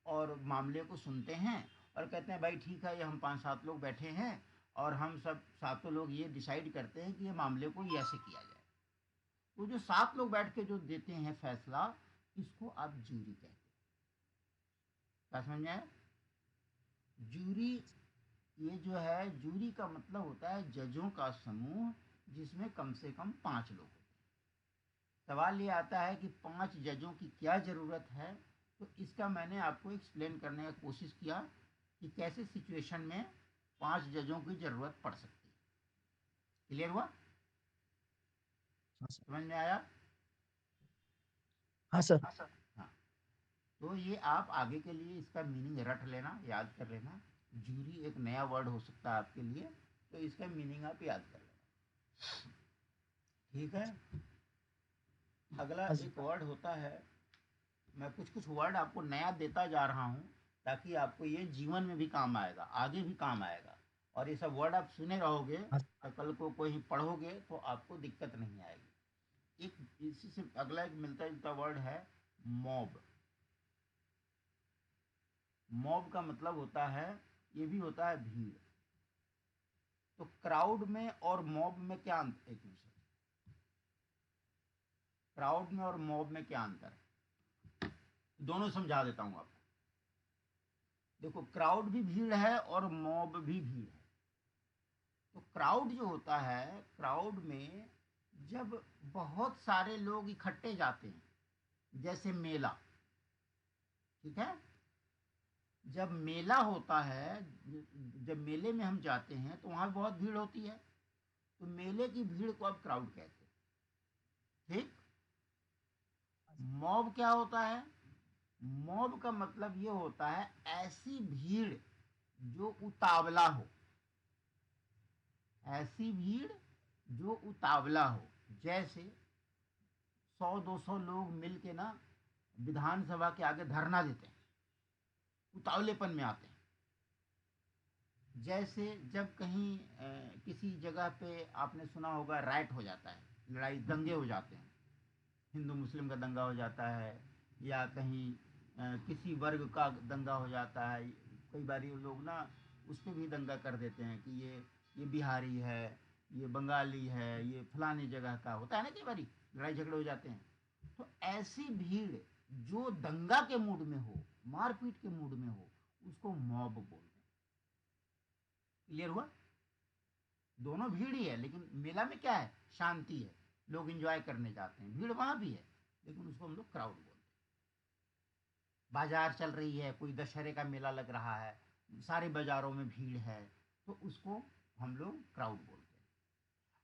और मामले को सुनते हैं और कहते हैं भाई ठीक है, ये हम 5-7 लोग बैठे हैं और हम सब सातों लोग ये डिसाइड करते हैं कि ये मामले को ये ऐसे किया जाए। तो जो 7 लोग बैठ के जो देते हैं फैसला, इसको आप जूरी कहते हैं। क्या समझ में आया? जूरी, ये जो है, जूरी का मतलब होता है जजों का समूह जिसमें कम से कम 5 लोग होते हैं। सवाल ये आता है कि 5 जजों की क्या ज़रूरत है। तो इसका मैंने आपको एक्सप्लेन करने का कोशिश किया कि कैसे सिचुएशन में 5 जजों की ज़रूरत पड़ सकती है। क्लियर हुआ? हाँ सर। समझ में आया? हाँ सर। हाँ। तो ये आप आगे के लिए इसका मीनिंग रट लेना, याद कर लेना। जूरी एक नया वर्ड हो सकता है आपके लिए, तो इसका मीनिंग आप याद कर लेना। ठीक है। अगला हाँ सर। एक वर्ड होता है, मैं कुछ कुछ वर्ड आपको नया देता जा रहा हूँ ताकि आपको ये जीवन में भी काम आएगा, आगे भी काम आएगा। और ये सब वर्ड आप सुने रहोगे हाँ तो कल को कोई पढ़ोगे तो आपको दिक्कत नहीं आएगी। एक इसी से अगला एक मिलता जुलता वर्ड है मॉब। मॉब का मतलब होता है, ये भी होता है भीड़। तो क्राउड में और मॉब में क्या अंतर, एक मिनट, क्राउड में और मॉब में क्या अंतर है, दोनों समझा देता हूं आपको। देखो, क्राउड भी भीड़ है और मॉब भी भीड़ है। तो क्राउड जो होता है, क्राउड में जब बहुत सारे लोग इकट्ठे जाते हैं, जैसे मेला, ठीक है, जब मेला होता है, जब मेले में हम जाते हैं तो वहां बहुत भीड़ होती है, तो मेले की भीड़ को आप क्राउड कहते हैं। ठीक। मॉब क्या होता है? मॉब का मतलब ये होता है ऐसी भीड़ जो उतावला हो, ऐसी भीड़ जो उतावला हो। जैसे 100-200 लोग मिल के ना विधानसभा के आगे धरना देते हैं, उतावलेपन में आते हैं। जैसे जब कहीं किसी जगह पे आपने सुना होगा राइट हो जाता है, लड़ाई दंगे हो जाते हैं, हिंदू मुस्लिम का दंगा हो जाता है, या कहीं किसी वर्ग का दंगा हो जाता है। कई बार ये लोग ना उस पर भी दंगा कर देते हैं कि ये बिहारी है, ये बंगाली है, ये फलानी जगह का, होता है ना, कई बार लड़ाई झगड़े हो जाते हैं। तो ऐसी भीड़ जो दंगा के मूड में हो, मारपीट के मूड में हो, उसको मॉब बोलते हैं। क्लियर हुआ? दोनों भीड़ ही है, लेकिन मेला में क्या है, शांति है, लोग एंजॉय करने जाते हैं, भीड़ वहां भी है, लेकिन उसको हम लोग क्राउड बोलते हैं। बाजार चल रही है, कोई दशहरे का मेला लग रहा है, सारे बाजारों में भीड़ है, तो उसको हम लोग क्राउड बोलते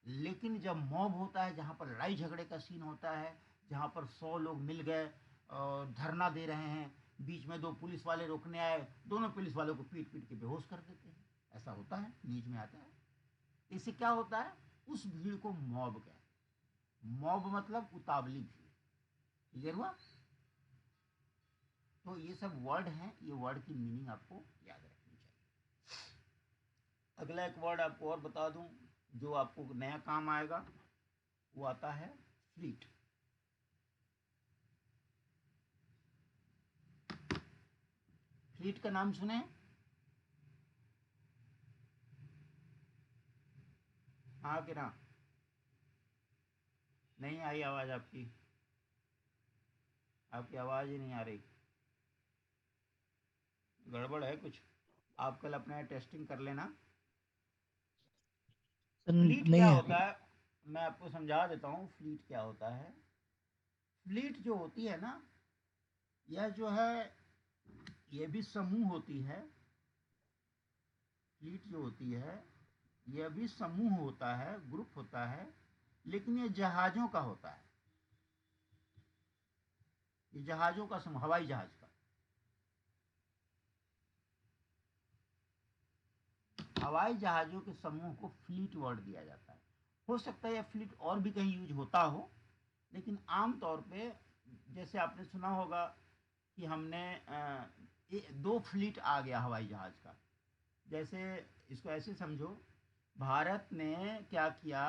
हैं। लेकिन जब मॉब होता है, जहाँ पर लड़ाई झगड़े का सीन होता है, जहाँ पर 100 लोग मिल गए और धरना दे रहे हैं, बीच में 2 पुलिस वाले रोकने आए, दोनों पुलिस वालों को पीट पीट के बेहोश कर देते हैं, ऐसा होता है, न्यूज में आता है। इससे क्या होता है, उस भीड़ को मॉब कहते हैं। मॉब मतलब उतावली भीड़। क्लियर हुआ? तो ये सब वर्ड हैं, ये वर्ड की मीनिंग आपको याद रखनी चाहिए। अगला एक वर्ड आपको और बता दूं जो आपको नया काम आएगा, वो आता है फ्लीट। फ्लीट का नाम सुने? हाँ कि ना? नहीं आई आवाज आपकी, आपकी आवाज ही नहीं आ रही, गड़बड़ है कुछ। आप कल अपना टेस्टिंग कर लेना। सर फ्लीट नहीं क्या है। होता है, मैं आपको समझा देता हूँ फ्लीट क्या होता है। फ्लीट जो होती है ना, यह जो है, ये भी समूह होती है। फ्लीट जो होती है, यह भी समूह होता है, ग्रुप होता है, लेकिन ये जहाज़ों का होता है। ये जहाज़ों का समूह, हवाई जहाज़ का। हवाई जहाज़ों के समूह को फ्लीट वर्ड दिया जाता है। हो सकता है यह फ्लीट और भी कहीं यूज होता हो, लेकिन आम तौर पे, जैसे आपने सुना होगा कि हमने दो फ्लीट आ गया हवाई जहाज़ का। जैसे इसको ऐसे समझो, भारत ने क्या किया,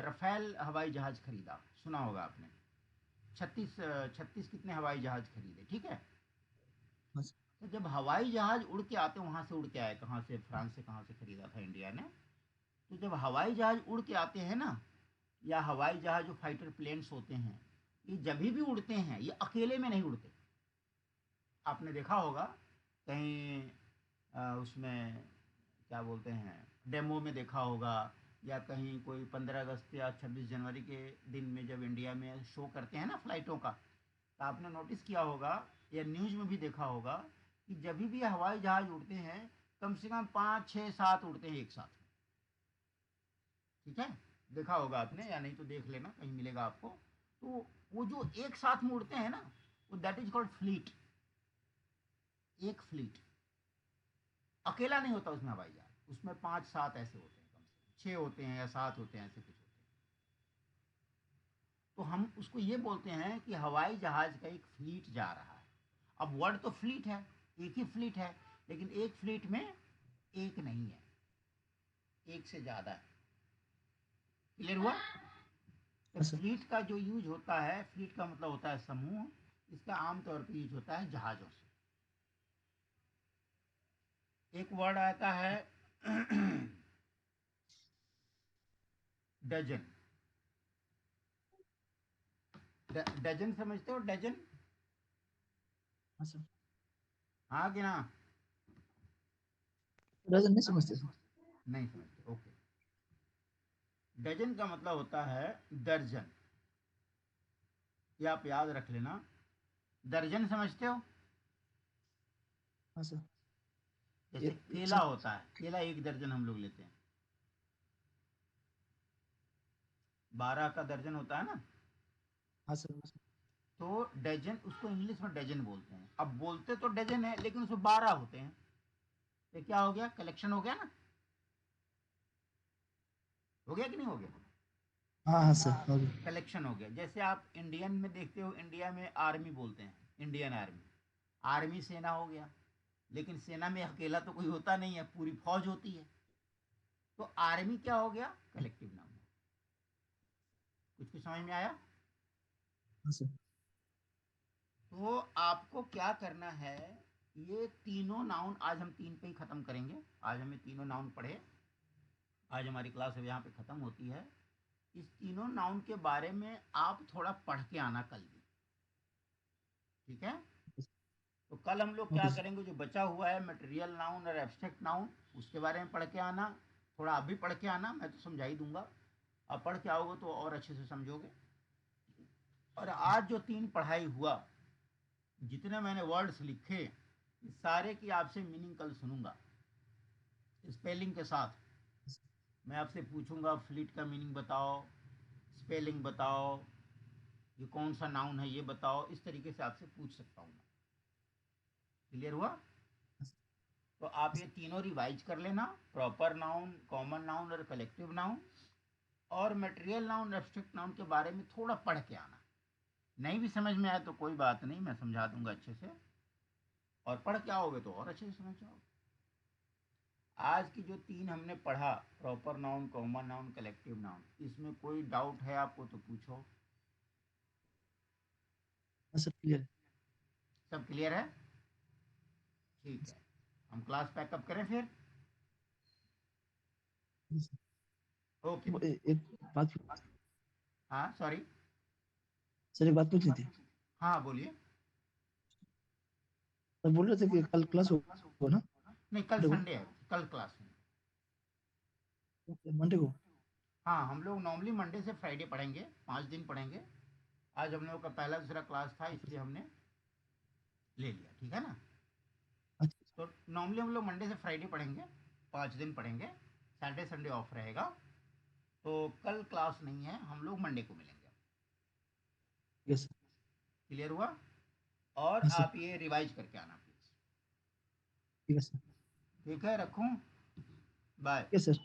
रफ़ेल हवाई जहाज़ खरीदा, सुना होगा आपने। 36 कितने हवाई जहाज़ खरीदे, ठीक है। हाँ सर। तो जब हवाई जहाज़ उड़ के आते, वहाँ से उड़ के आए, कहाँ से, फ्रांस से, कहाँ से खरीदा था इंडिया ने। तो जब हवाई जहाज़ उड़ के आते हैं ना, या हवाई जहाज़ जो फाइटर प्लेन्स होते हैं, ये जब भी उड़ते हैं, ये अकेले में नहीं उड़ते। आपने देखा होगा कहीं उसमें क्या बोलते हैं, डेमो में देखा होगा, या कहीं कोई 15 अगस्त या 26 जनवरी के दिन में जब इंडिया में शो करते हैं ना फ्लाइटों का, तो आपने नोटिस किया होगा या न्यूज़ में भी देखा होगा कि जब भी हवाई जहाज़ उड़ते हैं, कम से कम 5 6 7 उड़ते हैं एक साथ। ठीक है, देखा होगा आपने, या नहीं तो देख लेना, कहीं मिलेगा आपको। तो वो जो एक साथ में उड़ते हैं ना, वो दैट इज कॉल्ड फ्लीट। एक फ्लीट अकेला नहीं होता उसमें हवाई जहाज, उसमें 5 7 ऐसे होते हैं, कम से कम 6 होते हैं या 7 होते हैं, ऐसे कुछ होते हैं। तो हम उसको ये बोलते हैं कि हवाई जहाज का एक फ्लीट जा रहा है। अब वर्ड तो फ्लीट है, एक ही फ्लीट है, लेकिन एक फ्लीट में एक नहीं है, एक से ज़्यादा है। क्लियर हुआ? तो हाँ सर। फ्लीट का जो यूज होता है, फ्लीट का मतलब होता है समूह, इसका आमतौर पर यूज होता है जहाज़ों से। एक वर्ड आता है डजन। डजन समझते हो, डजन? हाँ सर। हाँ कि ना? रजन नहीं समझते सर। नहीं समझते, ओके। डजन का मतलब होता है दर्जन। ये आप याद रख लेना। दर्जन समझते हो? हाँ सर। जैसे एक केला सर। होता है, केला 1 दर्जन हम लोग लेते हैं। 12 का दर्जन होता है ना। हाँ सर। तो डजन, उसको इंग्लिश में डजन बोलते हैं। अब बोलते तो डजन है, लेकिन उसमें 12 होते हैं। ये क्या हो गया, कलेक्शन हो गया ना? हो गया कि नहीं हो गया? हाँ हाँ सर, हो गया। कलेक्शन हो गया। जैसे आप इंडियन में देखते हो, इंडिया में आर्मी बोलते हैं, इंडियन आर्मी। आर्मी सेना हो गया, लेकिन सेना में अकेला तो कोई होता नहीं है, पूरी फौज होती है। तो आर्मी क्या हो गया, कलेक्टिव नाउन। कुछ कुछ समझ में आया? हाँ सर। तो आपको क्या करना है, ये तीनों नाउन आज हम 3 पे ही खत्म करेंगे। आज हमें तीनों नाउन पढ़े, आज हमारी क्लास अब यहाँ पे खत्म होती है। इस तीनों नाउन के बारे में आप थोड़ा पढ़ के आना कल भी, ठीक है। तो कल हम लोग क्या ओके सर। करेंगे, जो बचा हुआ है मटेरियल नाउन और एब्स्ट्रैक्ट नाउन, उसके बारे में पढ़ के आना। थोड़ा आप भी पढ़ के आना, मैं तो समझा ही दूंगा। अब पढ़ के आओगे तो और अच्छे से समझोगे। और आज जो 3 पढ़ाई हुआ, जितने मैंने वर्ड्स लिखे, इस सारे की आपसे मीनिंग कल सुनूंगा, स्पेलिंग के साथ। मैं आपसे पूछूंगा, फ्लीट का मीनिंग बताओ, स्पेलिंग बताओ, ये कौन सा नाउन है ये बताओ, इस तरीके से आपसे पूछ सकता हूँ। क्लियर हुआ? तो आप ये तीनों रिवाइज कर लेना, प्रॉपर नाउन, कॉमन नाउन और कलेक्टिव नाउन। और मटेरियल नाउन, एब्स्ट्रैक्ट नाउन के बारे में थोड़ा पढ़ के आना। नहीं भी समझ में आए तो कोई बात नहीं, मैं समझा दूंगा अच्छे से। और पढ़ के आओगे तो और अच्छे से समझ जाओगे। आज की जो 3 हमने पढ़ा, proper noun, common noun, collective noun, इसमें कोई डाउट है आपको तो पूछो। हाँ सर, क्लियर है। सब क्लियर है? ठीक है, हम क्लास पैकअप करें फिर। हाँ सर। ओके। एक बात। हाँ सॉरी। सर एक बात पूछनी थी। हाँ बोलिए। सर बोल रहे थे कि कल क्लास होगा ना? नहीं, कल मंडे को। संडे है, कल क्लास नहीं। मंडे को। हाँ, हम लोग नॉर्मली मंडे से फ्राइडे पढ़ेंगे, 5 दिन पढ़ेंगे। आज हम लोगों का पहला दूसरा क्लास था, इसलिए हमने ले लिया, ठीक है ना। अच्छा। तो नॉर्मली हम लोग मंडे से फ्राइडे पढ़ेंगे, 5 दिन पढ़ेंगे। सैटरडे संडे ऑफ रहेगा। तो कल क्लास नहीं है, हम लोग मंडे को मिलेंगे। ठीक है सर। क्लियर हुआ? और हाँ सर। आप ये रिवाइज करके आना प्लीज। ठीक है सर। ठीक है, रखूँ? बाय। ठीक है सर।